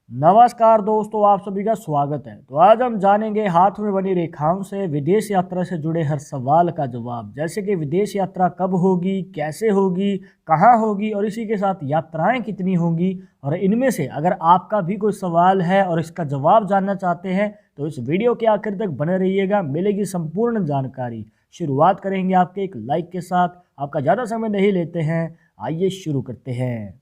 नमस्कार दोस्तों, आप सभी का स्वागत है। तो आज हम जानेंगे हाथ में बनी रेखाओं से विदेश यात्रा से जुड़े हर सवाल का जवाब, जैसे कि विदेश यात्रा कब होगी, कैसे होगी, कहाँ होगी और इसी के साथ यात्राएं कितनी होंगी। और इनमें से अगर आपका भी कोई सवाल है और इसका जवाब जानना चाहते हैं तो इस वीडियो के आखिर तक बने रहिएगा, मिलेगी संपूर्ण जानकारी। शुरुआत करेंगे आपके एक लाइक के साथ। आपका ज़्यादा समय नहीं लेते हैं, आइए शुरू करते हैं।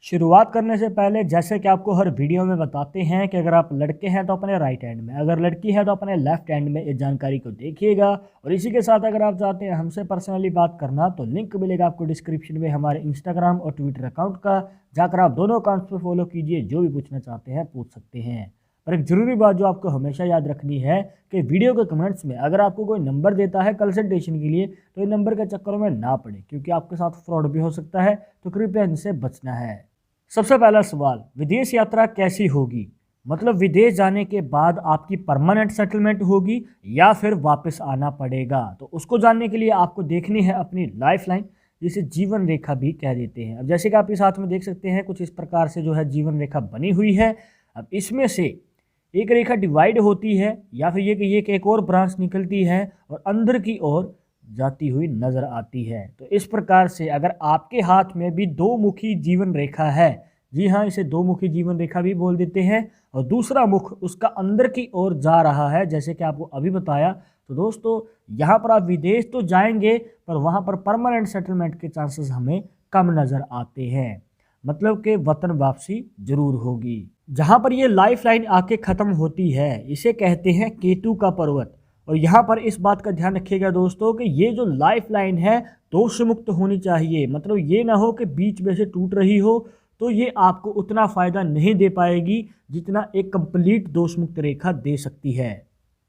शुरुआत करने से पहले जैसे कि आपको हर वीडियो में बताते हैं कि अगर आप लड़के हैं तो अपने राइट हैंड में, अगर लड़की है तो अपने लेफ्ट हैंड में इस जानकारी को देखिएगा। और इसी के साथ अगर आप चाहते हैं हमसे पर्सनली बात करना तो लिंक मिलेगा आपको डिस्क्रिप्शन में हमारे इंस्टाग्राम और ट्विटर अकाउंट का, जाकर आप दोनों अकाउंट्स पर फॉलो कीजिए। जो भी पूछना चाहते हैं पूछ सकते हैं। पर एक ज़रूरी बात जो आपको हमेशा याद रखनी है कि वीडियो के कमेंट्स में अगर आपको कोई नंबर देता है कंसल्टेशन के लिए तो इन नंबर के चक्करों में ना पड़े, क्योंकि आपके साथ फ्रॉड भी हो सकता है। तो कृपया इनसे बचना है। सबसे पहला सवाल, विदेश यात्रा कैसी होगी? मतलब विदेश जाने के बाद आपकी परमानेंट सेटलमेंट होगी या फिर वापस आना पड़ेगा? तो उसको जानने के लिए आपको देखनी है अपनी लाइफ लाइन, जिसे जीवन रेखा भी कह देते हैं। अब जैसे कि आप इस हाथ में देख सकते हैं, कुछ इस प्रकार से जो है जीवन रेखा बनी हुई है। अब इसमें से एक रेखा डिवाइड होती है या फिर ये कहिए कि एक और ब्रांच निकलती है और अंदर की ओर जाती हुई नजर आती है। तो इस प्रकार से अगर आपके हाथ में भी दो मुखी जीवन रेखा है, जी हाँ, इसे दो मुखी जीवन रेखा भी बोल देते हैं, और दूसरा मुख उसका अंदर की ओर जा रहा है जैसे कि आपको अभी बताया, तो दोस्तों यहाँ पर आप विदेश तो जाएंगे पर वहाँ पर परमानेंट सेटलमेंट के चांसेस हमें कम नज़र आते हैं। मतलब कि वतन वापसी जरूर होगी। जहाँ पर ये लाइफ लाइन आके ख़त्म होती है इसे कहते हैं केतु का पर्वत। और यहाँ पर इस बात का ध्यान रखिएगा दोस्तों कि ये जो लाइफ लाइन है दोष मुक्त होनी चाहिए। मतलब ये ना हो कि बीच में से टूट रही हो, तो ये आपको उतना फ़ायदा नहीं दे पाएगी जितना एक कंप्लीट दोष मुक्त रेखा दे सकती है।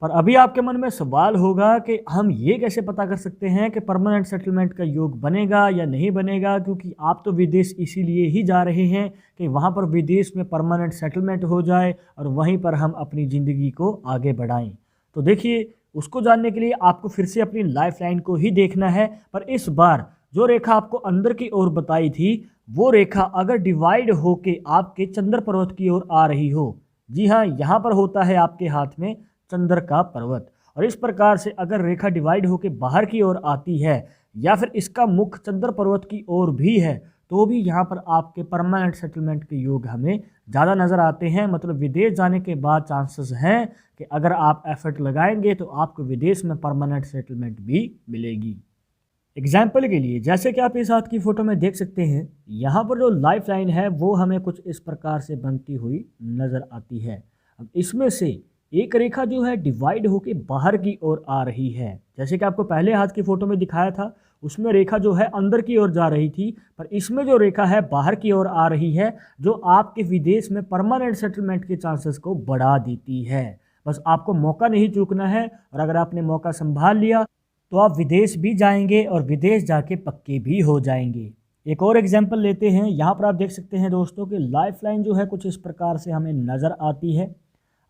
पर अभी आपके मन में सवाल होगा कि हम ये कैसे पता कर सकते हैं कि परमानेंट सेटलमेंट का योग बनेगा या नहीं बनेगा, क्योंकि आप तो विदेश इसीलिए ही जा रहे हैं कि वहाँ पर विदेश में परमानेंट सेटलमेंट हो जाए और वहीं पर हम अपनी ज़िंदगी को आगे बढ़ाएं। तो देखिए, उसको जानने के लिए आपको फिर से अपनी लाइफ लाइन को ही देखना है। पर इस बार जो रेखा आपको अंदर की ओर बताई थी वो रेखा अगर डिवाइड होके आपके चंद्र पर्वत की ओर आ रही हो, जी हाँ, यहाँ पर होता है आपके हाथ में चंद्र का पर्वत, और इस प्रकार से अगर रेखा डिवाइड होके बाहर की ओर आती है या फिर इसका मुख चंद्र पर्वत की ओर भी है, तो भी यहाँ पर आपके परमानेंट सेटलमेंट के योग हमें ज़्यादा नज़र आते हैं। मतलब विदेश जाने के बाद चांसेस हैं कि अगर आप एफर्ट लगाएंगे तो आपको विदेश में परमानेंट सेटलमेंट भी मिलेगी। एग्जाम्पल के लिए जैसे कि आप इस हाथ की फ़ोटो में देख सकते हैं, यहाँ पर जो लाइफ लाइन है वो हमें कुछ इस प्रकार से बनती हुई नज़र आती है। अब इसमें से एक रेखा जो है डिवाइड होकर बाहर की ओर आ रही है, जैसे कि आपको पहले हाथ की फ़ोटो में दिखाया था, उसमें रेखा जो है अंदर की ओर जा रही थी, पर इसमें जो रेखा है बाहर की ओर आ रही है, जो आपके विदेश में परमानेंट सेटलमेंट के चांसेस को बढ़ा देती है। बस आपको मौका नहीं चूकना है, और अगर आपने मौका संभाल लिया तो आप विदेश भी जाएंगे और विदेश जाके पक्के भी हो जाएंगे। एक और एग्जाम्पल लेते हैं। यहाँ पर आप देख सकते हैं दोस्तों कि लाइफ लाइन जो है कुछ इस प्रकार से हमें नज़र आती है।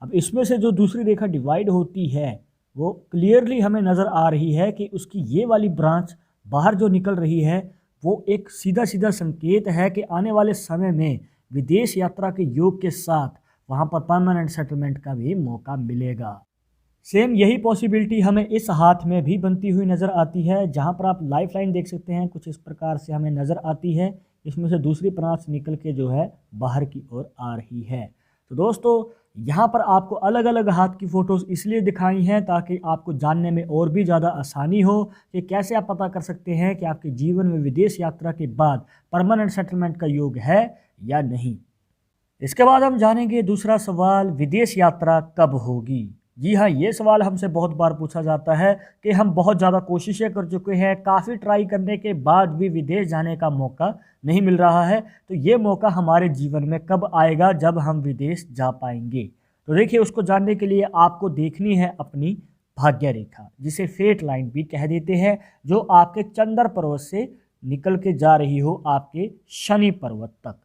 अब इसमें से जो दूसरी रेखा डिवाइड होती है वो क्लियरली हमें नज़र आ रही है कि उसकी ये वाली ब्रांच बाहर जो निकल रही है वो एक सीधा सीधा संकेत है कि आने वाले समय में विदेश यात्रा के योग के साथ वहाँ पर परमानेंट सेटलमेंट का भी मौका मिलेगा। सेम यही पॉसिबिलिटी हमें इस हाथ में भी बनती हुई नज़र आती है। जहाँ पर आप लाइफ लाइन देख सकते हैं कुछ इस प्रकार से हमें नज़र आती है। इसमें से दूसरी ब्रांच निकल के जो है बाहर की ओर आ रही है। तो दोस्तों, यहाँ पर आपको अलग अलग हाथ की फ़ोटोज़ इसलिए दिखाई हैं ताकि आपको जानने में और भी ज़्यादा आसानी हो कि कैसे आप पता कर सकते हैं कि आपके जीवन में विदेश यात्रा के बाद परमानेंट सेटलमेंट का योग है या नहीं। इसके बाद हम जानेंगे दूसरा सवाल, विदेश यात्रा कब होगी? जी हाँ, ये सवाल हमसे बहुत बार पूछा जाता है कि हम बहुत ज़्यादा कोशिशें कर चुके हैं, काफ़ी ट्राई करने के बाद भी विदेश जाने का मौका नहीं मिल रहा है। तो ये मौका हमारे जीवन में कब आएगा जब हम विदेश जा पाएंगे? तो देखिए, उसको जानने के लिए आपको देखनी है अपनी भाग्य रेखा, जिसे फेट लाइन भी कह देते हैं, जो आपके चंद्र पर्वत से निकल के जा रही हो आपके शनि पर्वत तक।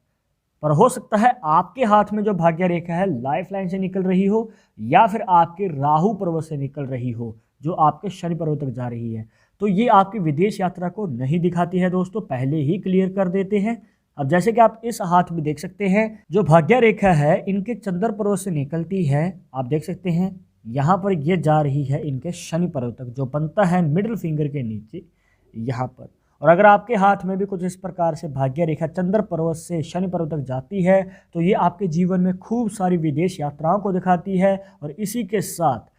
पर हो सकता है आपके हाथ में जो भाग्य रेखा है लाइफ लाइन से निकल रही हो या फिर आपके राहु पर्वत से निकल रही हो, जो आपके शनि पर्वत तक जा रही है। तो ये आपकी विदेश यात्रा को नहीं दिखाती है दोस्तों, पहले ही क्लियर कर देते हैं। अब जैसे कि आप इस हाथ में देख सकते हैं, जो भाग्य रेखा है इनके चंद्र पर्वत से निकलती है। आप देख सकते हैं यहाँ पर ये जा रही है इनके शनि पर्वत तक, जो बनता है मिडिल फिंगर के नीचे यहाँ पर। और अगर आपके हाथ में भी कुछ इस प्रकार से भाग्य रेखा चंद्र पर्वत से शनि पर्वत तक जाती है तो ये आपके जीवन में खूब सारी विदेश यात्राओं को दिखाती है। और इसी के साथ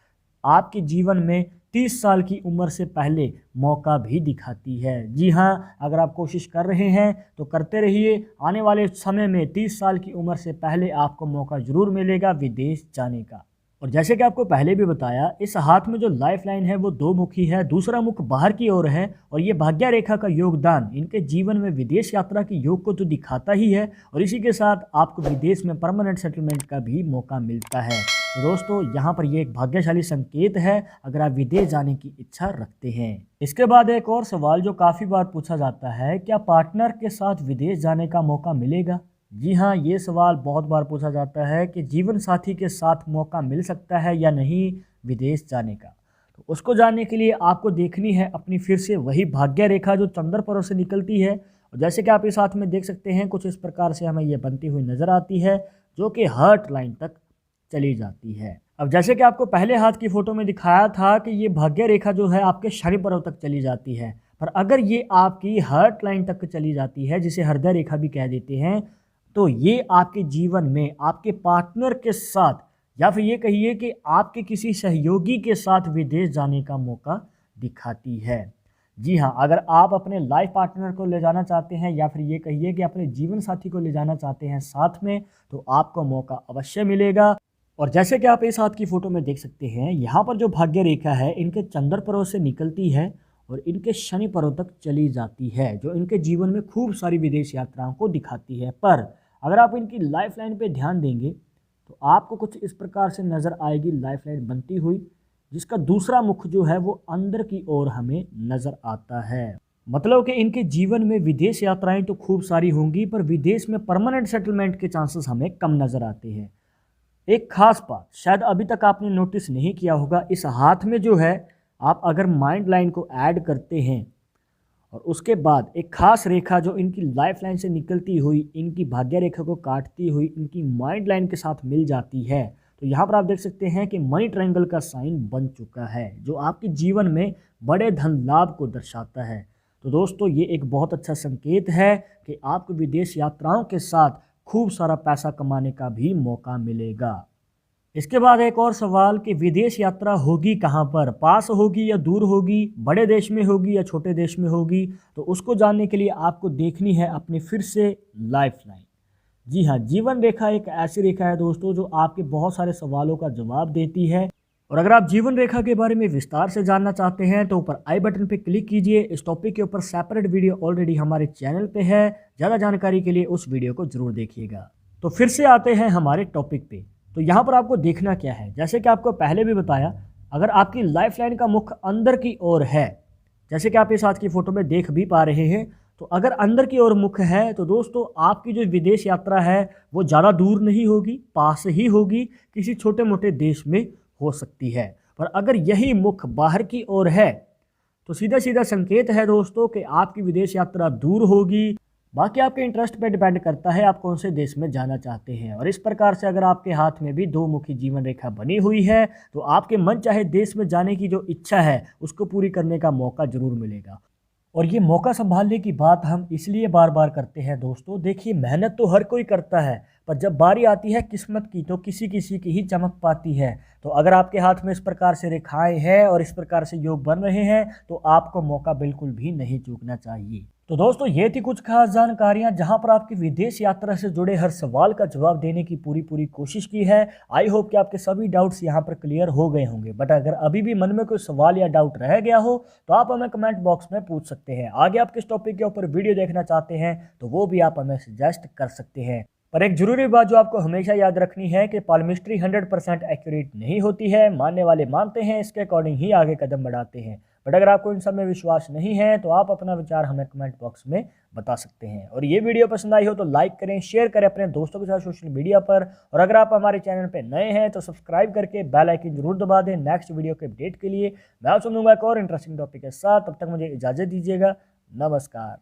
आपके जीवन में 30 साल की उम्र से पहले मौका भी दिखाती है। जी हाँ, अगर आप कोशिश कर रहे हैं तो करते रहिए, आने वाले समय में 30 साल की उम्र से पहले आपको मौका ज़रूर मिलेगा विदेश जाने का। और जैसे कि आपको पहले भी बताया, इस हाथ में जो लाइफ लाइन है वो दो मुखी है, दूसरा मुख बाहर की ओर है। और ये भाग्य रेखा का योगदान इनके जीवन में विदेश यात्रा की योग को तो दिखाता ही है, और इसी के साथ आपको विदेश में परमानेंट सेटलमेंट का भी मौका मिलता है। तो दोस्तों यहाँ पर ये एक भाग्यशाली संकेत है अगर आप विदेश जाने की इच्छा रखते हैं। इसके बाद एक और सवाल जो काफ़ी बार पूछा जाता है, क्या पार्टनर के साथ विदेश जाने का मौका मिलेगा? जी हाँ, ये सवाल बहुत बार पूछा जाता है कि जीवन साथी के साथ मौका मिल सकता है या नहीं विदेश जाने का। तो उसको जानने के लिए आपको देखनी है अपनी फिर से वही भाग्य रेखा जो चंद्र पर्वत से निकलती है। और जैसे कि आप इस हाथ में देख सकते हैं, कुछ इस प्रकार से हमें ये बनती हुई नज़र आती है, जो कि हार्ट लाइन तक चली जाती है। अब जैसे कि आपको पहले हाथ की फोटो में दिखाया था कि ये भाग्य रेखा जो है आपके शनि पर्वत तक चली जाती है, पर अगर ये आपकी हार्ट लाइन तक चली जाती है, जिसे हृदय रेखा भी कह देते हैं, तो ये आपके जीवन में आपके पार्टनर के साथ या फिर ये कहिए कि आपके किसी सहयोगी के साथ विदेश जाने का मौका दिखाती है। जी हाँ, अगर आप अपने लाइफ पार्टनर को ले जाना चाहते हैं या फिर ये कहिए कि अपने जीवन साथी को ले जाना चाहते हैं साथ में, तो आपको मौका अवश्य मिलेगा। और जैसे कि आप इस हाथ की फ़ोटो में देख सकते हैं, यहाँ पर जो भाग्य रेखा है इनके चंद्र पर्वत से निकलती है और इनके शनि पर्वत तक चली जाती है, जो इनके जीवन में खूब सारी विदेश यात्राओं को दिखाती है। पर अगर आप इनकी लाइफ लाइन पे ध्यान देंगे तो आपको कुछ इस प्रकार से नज़र आएगी लाइफ लाइन बनती हुई, जिसका दूसरा मुख जो है वो अंदर की ओर हमें नज़र आता है। मतलब कि इनके जीवन में विदेश यात्राएं तो खूब सारी होंगी, पर विदेश में परमानेंट सेटलमेंट के चांसेस हमें कम नज़र आते हैं। एक खास बात शायद अभी तक आपने नोटिस नहीं किया होगा, इस हाथ में जो है आप अगर माइंड लाइन को ऐड करते हैं और उसके बाद एक खास रेखा जो इनकी लाइफ लाइन से निकलती हुई इनकी भाग्य रेखा को काटती हुई इनकी माइंड लाइन के साथ मिल जाती है, तो यहाँ पर आप देख सकते हैं कि मनी ट्रायंगल का साइन बन चुका है, जो आपके जीवन में बड़े धन लाभ को दर्शाता है। तो दोस्तों ये एक बहुत अच्छा संकेत है कि आपको विदेश यात्राओं के साथ खूब सारा पैसा कमाने का भी मौका मिलेगा। इसके बाद एक और सवाल कि विदेश यात्रा होगी कहाँ पर, पास होगी या दूर होगी, बड़े देश में होगी या छोटे देश में होगी? तो उसको जानने के लिए आपको देखनी है अपनी फिर से लाइफ लाइन। जी हाँ, जीवन रेखा एक ऐसी रेखा है दोस्तों जो आपके बहुत सारे सवालों का जवाब देती है। और अगर आप जीवन रेखा के बारे में विस्तार से जानना चाहते हैं तो ऊपर आई बटन पे क्लिक कीजिए। इस टॉपिक के ऊपर सेपरेट वीडियो ऑलरेडी हमारे चैनल पे है, ज़्यादा जानकारी के लिए उस वीडियो को जरूर देखिएगा। तो फिर से आते हैं हमारे टॉपिक पे। तो यहाँ पर आपको देखना क्या है, जैसे कि आपको पहले भी बताया, अगर आपकी लाइफ लाइन का मुख अंदर की ओर है, जैसे कि आप इस हाथ की फ़ोटो में देख भी पा रहे हैं, तो अगर अंदर की ओर मुख है तो दोस्तों आपकी जो विदेश यात्रा है वो ज़्यादा दूर नहीं होगी, पास ही होगी, किसी छोटे मोटे देश में हो सकती है। पर अगर यही मुख बाहर की ओर है तो सीधा सीधा संकेत है दोस्तों कि आपकी विदेश यात्रा दूर होगी। बाकी आपके इंटरेस्ट पे डिपेंड करता है आप कौन से देश में जाना चाहते हैं। और इस प्रकार से अगर आपके हाथ में भी दो मुखी जीवन रेखा बनी हुई है तो आपके मन चाहे देश में जाने की जो इच्छा है उसको पूरी करने का मौका ज़रूर मिलेगा। और ये मौका संभालने की बात हम इसलिए बार बार करते हैं दोस्तों, देखिए मेहनत तो हर कोई करता है, पर जब बारी आती है किस्मत की तो किसी किसी की ही चमक पाती है। तो अगर आपके हाथ में इस प्रकार से रेखाएं हैं और इस प्रकार से योग बन रहे हैं तो आपको मौका बिल्कुल भी नहीं चूकना चाहिए। तो दोस्तों ये थी कुछ खास जानकारियां जहां पर आपकी विदेश यात्रा से जुड़े हर सवाल का जवाब देने की पूरी कोशिश की है। आई होप कि आपके सभी डाउट्स यहां पर क्लियर हो गए होंगे। बट अगर अभी भी मन में कोई सवाल या डाउट रह गया हो तो आप हमें कमेंट बॉक्स में पूछ सकते हैं। आगे आप किस टॉपिक के ऊपर वीडियो देखना चाहते हैं तो वो भी आप हमें सजेस्ट कर सकते हैं। पर एक जरूरी बात जो आपको हमेशा याद रखनी है कि पाल्मिस्ट्री 100% एक्यूरेट नहीं होती है। मानने वाले मानते हैं, इसके अकॉर्डिंग ही आगे कदम बढ़ाते हैं। बट अगर आपको इन सब में विश्वास नहीं है तो आप अपना विचार हमें कमेंट बॉक्स में बता सकते हैं। और ये वीडियो पसंद आई हो तो लाइक करें, शेयर करें अपने दोस्तों के साथ सोशल मीडिया पर। और अगर आप हमारे चैनल पर नए हैं तो सब्सक्राइब करके बेल आइकन जरूर दबा दें नेक्स्ट वीडियो के अपडेट के लिए। मैं आपसे मिलूंगा एक और इंटरेस्टिंग टॉपिक के साथ, तब तक मुझे इजाज़त दीजिएगा। नमस्कार।